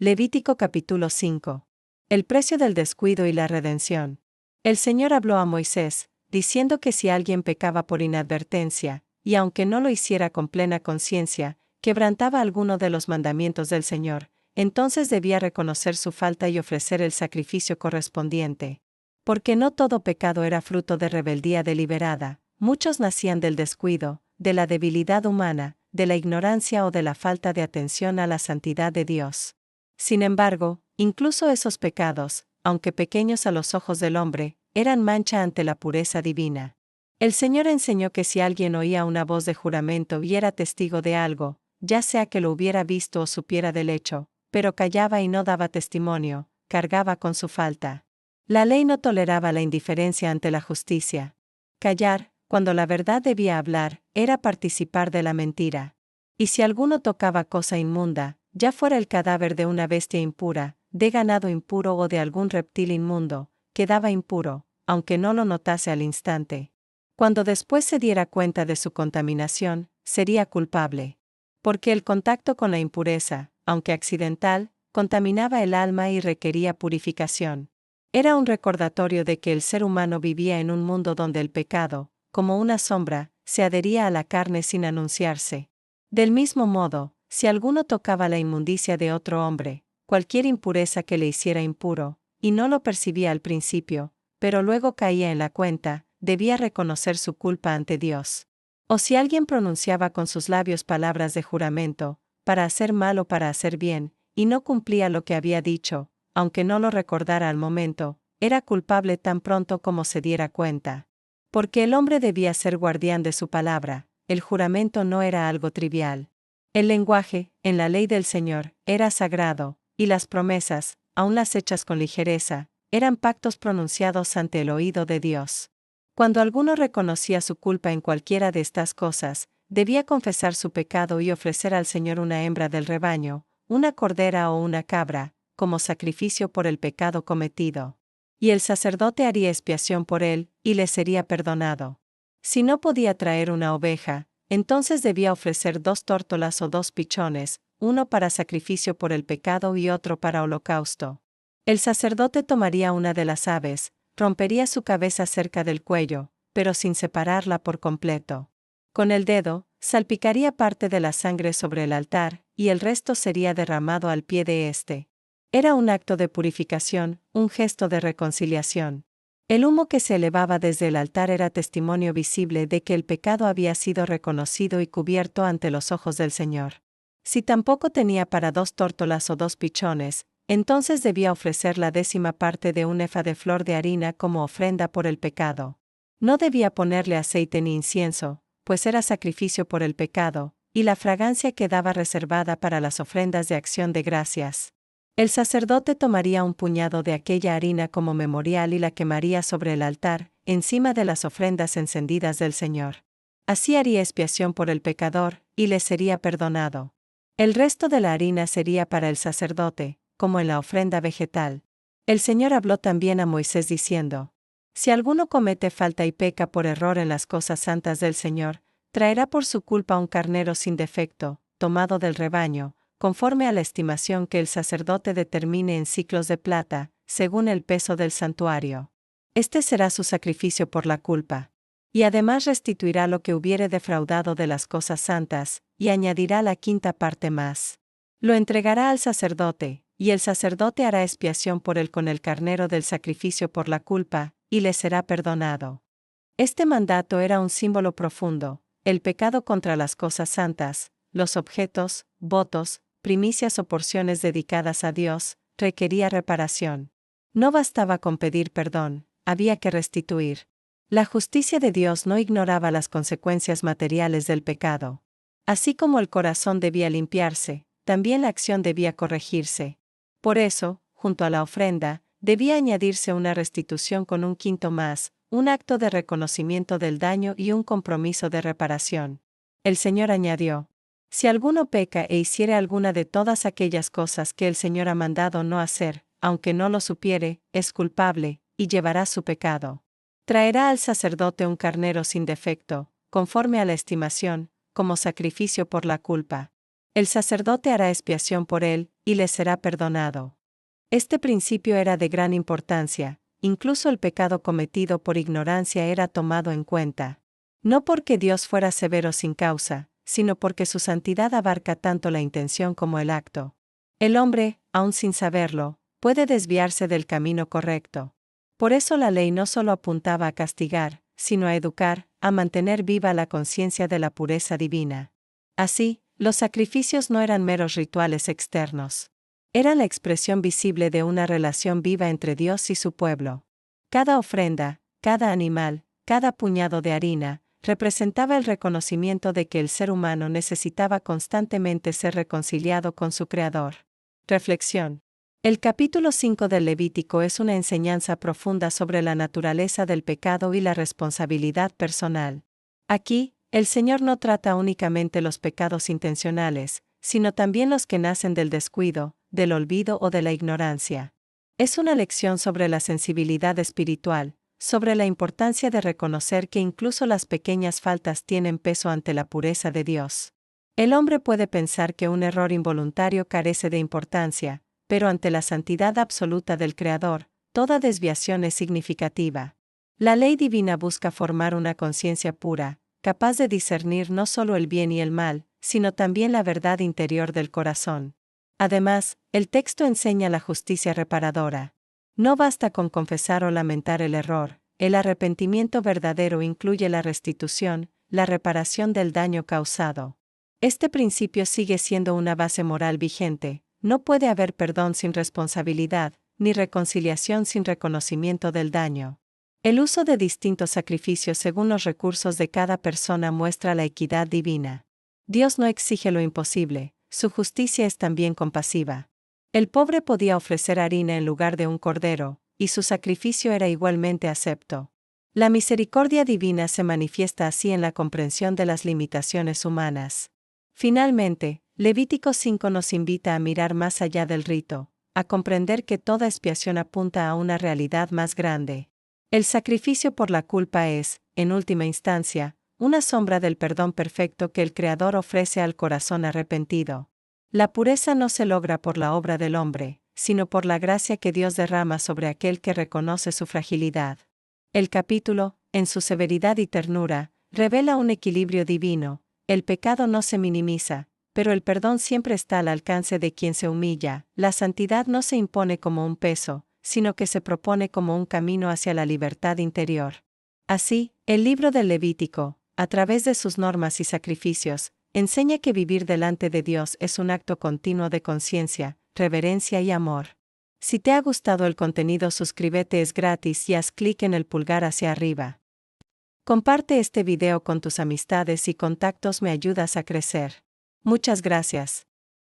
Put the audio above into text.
Levítico capítulo 5. El precio del descuido y la redención. El Señor habló a Moisés, diciendo que si alguien pecaba por inadvertencia, y aunque no lo hiciera con plena conciencia, quebrantaba alguno de los mandamientos del Señor, entonces debía reconocer su falta y ofrecer el sacrificio correspondiente. Porque no todo pecado era fruto de rebeldía deliberada, muchos nacían del descuido, de la debilidad humana, de la ignorancia o de la falta de atención a la santidad de Dios. Sin embargo, incluso esos pecados, aunque pequeños a los ojos del hombre, eran mancha ante la pureza divina. El Señor enseñó que si alguien oía una voz de juramento y era testigo de algo, ya sea que lo hubiera visto o supiera del hecho, pero callaba y no daba testimonio, cargaba con su falta. La ley no toleraba la indiferencia ante la justicia. Callar, cuando la verdad debía hablar, era participar de la mentira. Y si alguno tocaba cosa inmunda, ya fuera el cadáver de una bestia impura, de ganado impuro o de algún reptil inmundo, quedaba impuro, aunque no lo notase al instante. Cuando después se diera cuenta de su contaminación, sería culpable. Porque el contacto con la impureza, aunque accidental, contaminaba el alma y requería purificación. Era un recordatorio de que el ser humano vivía en un mundo donde el pecado, como una sombra, se adhería a la carne sin anunciarse. Del mismo modo, si alguno tocaba la inmundicia de otro hombre, cualquier impureza que le hiciera impuro, y no lo percibía al principio, pero luego caía en la cuenta, debía reconocer su culpa ante Dios. O si alguien pronunciaba con sus labios palabras de juramento, para hacer mal o para hacer bien, y no cumplía lo que había dicho, aunque no lo recordara al momento, era culpable tan pronto como se diera cuenta. Porque el hombre debía ser guardián de su palabra, el juramento no era algo trivial. El lenguaje, en la ley del Señor, era sagrado, y las promesas, aun las hechas con ligereza, eran pactos pronunciados ante el oído de Dios. Cuando alguno reconocía su culpa en cualquiera de estas cosas, debía confesar su pecado y ofrecer al Señor una hembra del rebaño, una cordera o una cabra, como sacrificio por el pecado cometido. Y el sacerdote haría expiación por él, y le sería perdonado. Si no podía traer una oveja, entonces debía ofrecer 2 tórtolas o 2 pichones, uno para sacrificio por el pecado y otro para holocausto. El sacerdote tomaría una de las aves, rompería su cabeza cerca del cuello, pero sin separarla por completo. Con el dedo, salpicaría parte de la sangre sobre el altar, y el resto sería derramado al pie de éste. Era un acto de purificación, un gesto de reconciliación. El humo que se elevaba desde el altar era testimonio visible de que el pecado había sido reconocido y cubierto ante los ojos del Señor. Si tampoco tenía para 2 tórtolas o 2 pichones, entonces debía ofrecer la 10ª parte de un efa de flor de harina como ofrenda por el pecado. No debía ponerle aceite ni incienso, pues era sacrificio por el pecado, y la fragancia quedaba reservada para las ofrendas de acción de gracias. El sacerdote tomaría un puñado de aquella harina como memorial y la quemaría sobre el altar, encima de las ofrendas encendidas del Señor. Así haría expiación por el pecador, y le sería perdonado. El resto de la harina sería para el sacerdote, como en la ofrenda vegetal. El Señor habló también a Moisés diciendo: Si alguno comete falta y peca por error en las cosas santas del Señor, traerá por su culpa un carnero sin defecto, tomado del rebaño, conforme a la estimación que el sacerdote determine en siclos de plata, según el peso del santuario. Este será su sacrificio por la culpa. Y además restituirá lo que hubiere defraudado de las cosas santas, y añadirá la 5ª parte más. Lo entregará al sacerdote, y el sacerdote hará expiación por él con el carnero del sacrificio por la culpa, y le será perdonado. Este mandato era un símbolo profundo: el pecado contra las cosas santas, los objetos, votos, primicias o porciones dedicadas a Dios, requería reparación. No bastaba con pedir perdón, había que restituir. La justicia de Dios no ignoraba las consecuencias materiales del pecado. Así como el corazón debía limpiarse, también la acción debía corregirse. Por eso, junto a la ofrenda, debía añadirse una restitución con un 5º más, un acto de reconocimiento del daño y un compromiso de reparación. El Señor añadió: Si alguno peca e hiciere alguna de todas aquellas cosas que el Señor ha mandado no hacer, aunque no lo supiere, es culpable, y llevará su pecado. Traerá al sacerdote un carnero sin defecto, conforme a la estimación, como sacrificio por la culpa. El sacerdote hará expiación por él, y le será perdonado. Este principio era de gran importancia, incluso el pecado cometido por ignorancia era tomado en cuenta. No porque Dios fuera severo sin causa, sino porque su santidad abarca tanto la intención como el acto. El hombre, aun sin saberlo, puede desviarse del camino correcto. Por eso la ley no solo apuntaba a castigar, sino a educar, a mantener viva la conciencia de la pureza divina. Así, los sacrificios no eran meros rituales externos. Eran la expresión visible de una relación viva entre Dios y su pueblo. Cada ofrenda, cada animal, cada puñado de harina, representaba el reconocimiento de que el ser humano necesitaba constantemente ser reconciliado con su Creador. Reflexión. El capítulo 5 del Levítico es una enseñanza profunda sobre la naturaleza del pecado y la responsabilidad personal. Aquí, el Señor no trata únicamente los pecados intencionales, sino también los que nacen del descuido, del olvido o de la ignorancia. Es una lección sobre la sensibilidad espiritual, sobre la importancia de reconocer que incluso las pequeñas faltas tienen peso ante la pureza de Dios. El hombre puede pensar que un error involuntario carece de importancia, pero ante la santidad absoluta del Creador, toda desviación es significativa. La ley divina busca formar una conciencia pura, capaz de discernir no solo el bien y el mal, sino también la verdad interior del corazón. Además, el texto enseña la justicia reparadora. No basta con confesar o lamentar el error, el arrepentimiento verdadero incluye la restitución, la reparación del daño causado. Este principio sigue siendo una base moral vigente, no puede haber perdón sin responsabilidad, ni reconciliación sin reconocimiento del daño. El uso de distintos sacrificios según los recursos de cada persona muestra la equidad divina. Dios no exige lo imposible, su justicia es también compasiva. El pobre podía ofrecer harina en lugar de un cordero, y su sacrificio era igualmente acepto. La misericordia divina se manifiesta así en la comprensión de las limitaciones humanas. Finalmente, Levítico 5 nos invita a mirar más allá del rito, a comprender que toda expiación apunta a una realidad más grande. El sacrificio por la culpa es, en última instancia, una sombra del perdón perfecto que el Creador ofrece al corazón arrepentido. La pureza no se logra por la obra del hombre, sino por la gracia que Dios derrama sobre aquel que reconoce su fragilidad. El capítulo, en su severidad y ternura, revela un equilibrio divino. El pecado no se minimiza, pero el perdón siempre está al alcance de quien se humilla. La santidad no se impone como un peso, sino que se propone como un camino hacia la libertad interior. Así, el libro del Levítico, a través de sus normas y sacrificios, enseña que vivir delante de Dios es un acto continuo de conciencia, reverencia y amor. Si te ha gustado el contenido, suscríbete, es gratis y haz clic en el pulgar hacia arriba. Comparte este video con tus amistades y contactos, me ayudas a crecer. Muchas gracias.